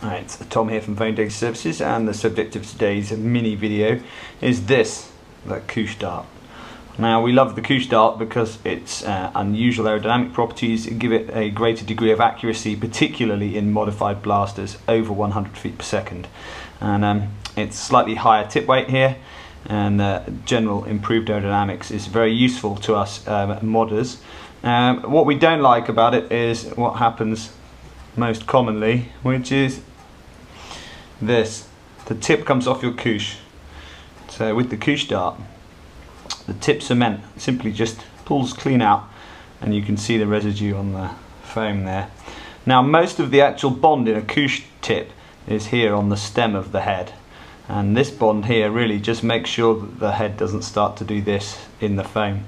Right, it's Tom here from Phone Data Services, and the subject of today's mini video is this, the Koosh dart. Now, we love the Koosh dart because its unusual aerodynamic properties give it a greater degree of accuracy, particularly in modified blasters over 100 feet per second. And it's slightly higher tip weight here, and general improved aerodynamics is very useful to us modders. What we don't like about it is what happens most commonly, which is this. The tip comes off your Koosh. So with the Koosh dart, the tip cement simply just pulls clean out, and you can see the residue on the foam there. Now, most of the actual bond in a Koosh tip is here on the stem of the head, and this bond here really just makes sure that the head doesn't start to do this in the foam.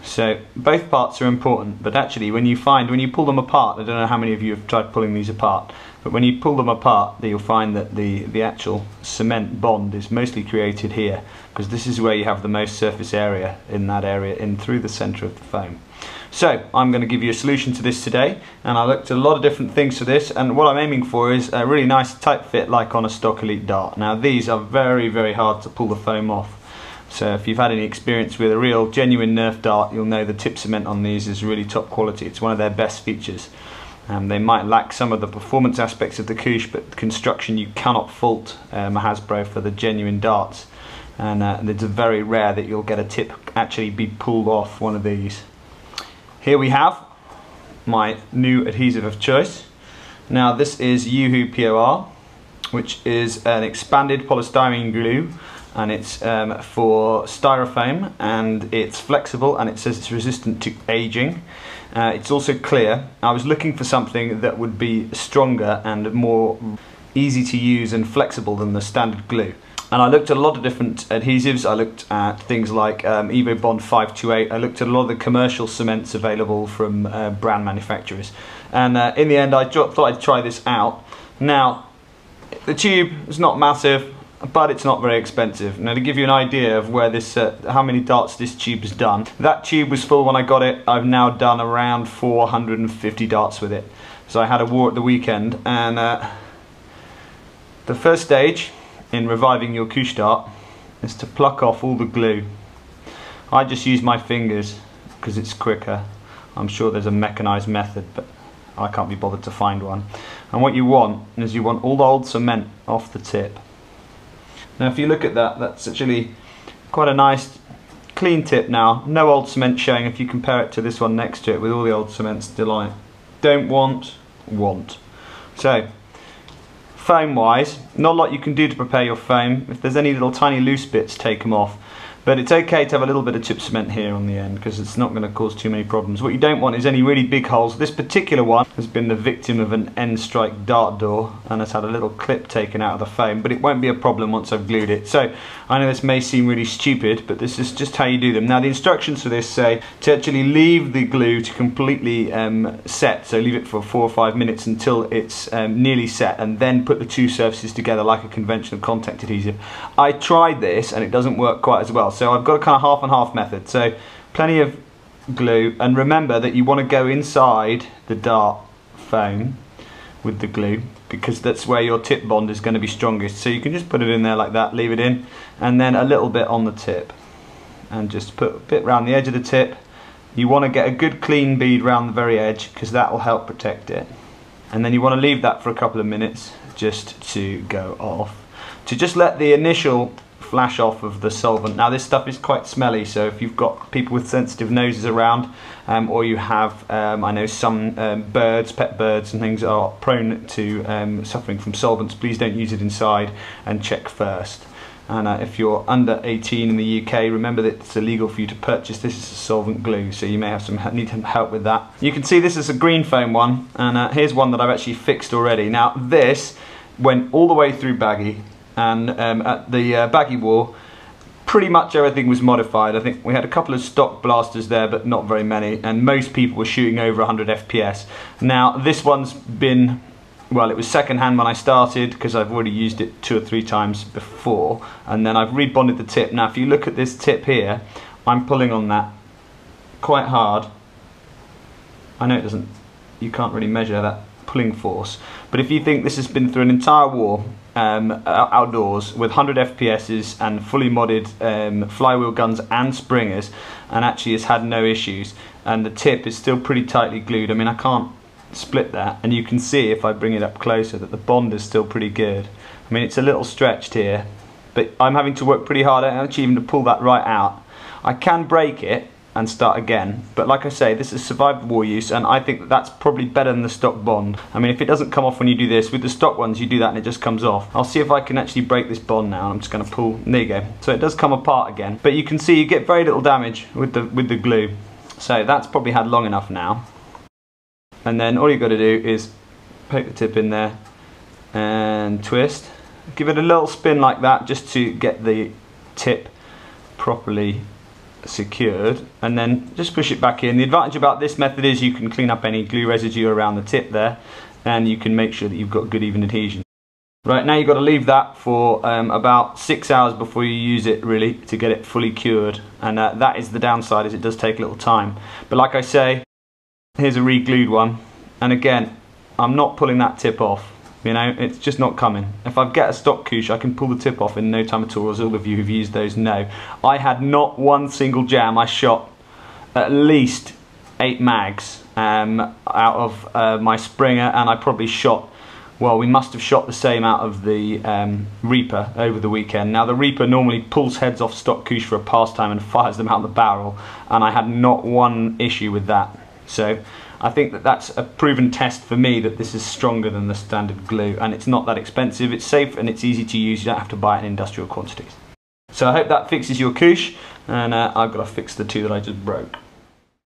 So both parts are important, but actually when you pull them apart, I don't know how many of you have tried pulling these apart, but when you pull them apart, you'll find that the actual cement bond is mostly created here, because this is where you have the most surface area, in that area, in through the center of the foam. So I'm going to give you a solution to this today, and I looked at a lot of different things for this, and what I'm aiming for is a really nice tight fit like on a stock Elite dart. Now, these are very, very hard to pull the foam off. So if you've had any experience with a real genuine Nerf dart, you'll know the tip cement on these is really top quality. It's one of their best features. They might lack some of the performance aspects of the Koosh, but construction you cannot fault Hasbro for the genuine darts. And it's very rare that you'll get a tip actually be pulled off one of these. Here we have my new adhesive of choice. Now, this is Yoo-Hoo POR, which is an expanded polystyrene glue, and it's for styrofoam, and it's flexible, and it says it's resistant to aging. It's also clear. I was looking for something that would be stronger and more easy to use and flexible than the standard glue. And I looked at a lot of different adhesives. I looked at things like Evo Bond 528. I looked at a lot of the commercial cements available from brand manufacturers. And in the end, I thought I'd try this out. Now, the tube is not massive, but it's not very expensive. Now, to give you an idea of where this, how many darts this tube has done, that tube was full when I got it. I've now done around 450 darts with it. So I had a war at the weekend, and the first stage in reviving your Koosh dart is to pluck off all the glue. I just use my fingers because it's quicker. I'm sure there's a mechanized method, but I can't be bothered to find one. And what you want is you want all the old cement off the tip. Now, if you look at that, that's actually quite a nice clean tip now. No old cement showing if you compare it to this one next to it with all the old cement still on it. Don't want. So, foam wise, not a lot you can do to prepare your foam. If there's any little tiny loose bits, take them off. But it's okay to have a little bit of chip cement here on the end, because it's not going to cause too many problems. What you don't want is any really big holes. This particular one has been the victim of an end strike dart door and has had a little clip taken out of the foam, but it won't be a problem once I've glued it. So I know this may seem really stupid, but this is just how you do them. Now, the instructions for this say to actually leave the glue to completely set, so leave it for 4 or 5 minutes until it's nearly set, and then put the two surfaces together like a conventional contact adhesive. I tried this and it doesn't work quite as well. So I've got a kind of half and half method. So plenty of glue, and remember that you want to go inside the dart foam with the glue, because that's where your tip bond is going to be strongest. So you can just put it in there like that, leave it in, and then a little bit on the tip, and just put a bit around the edge of the tip. You want to get a good clean bead around the very edge, because that will help protect it. And then you want to leave that for a couple of minutes just to go off, to just let the initial flash off of the solvent. Now, this stuff is quite smelly, so if you've got people with sensitive noses around, or you have, I know some pet birds and things are prone to suffering from solvents, please don't use it inside, and check first. And if you're under 18 in the UK, remember that it's illegal for you to purchase this as a solvent glue, so you may have need some help with that. You can see this is a green foam one, and here's one that I've actually fixed already. Now, this went all the way through baggy, and at the baggy war, pretty much everything was modified. I think we had a couple of stock blasters there, but not very many, and most people were shooting over 100 FPS. Now, this one's been, well, it was second hand when I started, because I've already used it 2 or 3 times before, and then I've rebonded the tip. Now, if you look at this tip here, I'm pulling on that quite hard. I know it doesn't, you can't really measure that pulling force. But if you think this has been through an entire war outdoors with 100 FPSs and fully modded flywheel guns and springers, and actually has had no issues, and the tip is still pretty tightly glued. I mean, I can't split that, and you can see if I bring it up closer that the bond is still pretty good. I mean, it's a little stretched here, but I'm having to work pretty hard actually even to pull that right out. I can break it and start again, but like I say, this has survived war use, and I think that that's probably better than the stock bond. I mean, if it doesn't come off when you do this, with the stock ones you do that and it just comes off. I'll see if I can actually break this bond now. I'm just going to pull, there you go. So it does come apart again, but you can see you get very little damage with the glue. So that's probably had long enough now. And then all you've got to do is poke the tip in there and twist. Give it a little spin like that just to get the tip properly secured, and then just push it back in. The advantage about this method is you can clean up any glue residue around the tip there, and you can make sure that you've got good even adhesion. Right, now you've got to leave that for about 6 hours before you use it, really, to get it fully cured, and that is the downside, is it does take a little time. But like I say, here's a re-glued one, and again, I'm not pulling that tip off. You know, it's just not coming. If I get a stock Koosh, I can pull the tip off in no time at all, as all of you who've used those know. I had not one single jam. I shot at least 8 mags out of my Springer, and I probably shot, well, we must have shot the same out of the Reaper over the weekend. Now the Reaper normally pulls heads off stock Koosh for a pastime and fires them out the barrel, and I had not one issue with that. So I think that that's a proven test for me that this is stronger than the standard glue, and it's not that expensive, it's safe and it's easy to use, you don't have to buy it in industrial quantities. So I hope that fixes your Koosh, and I've got to fix the two that I just broke.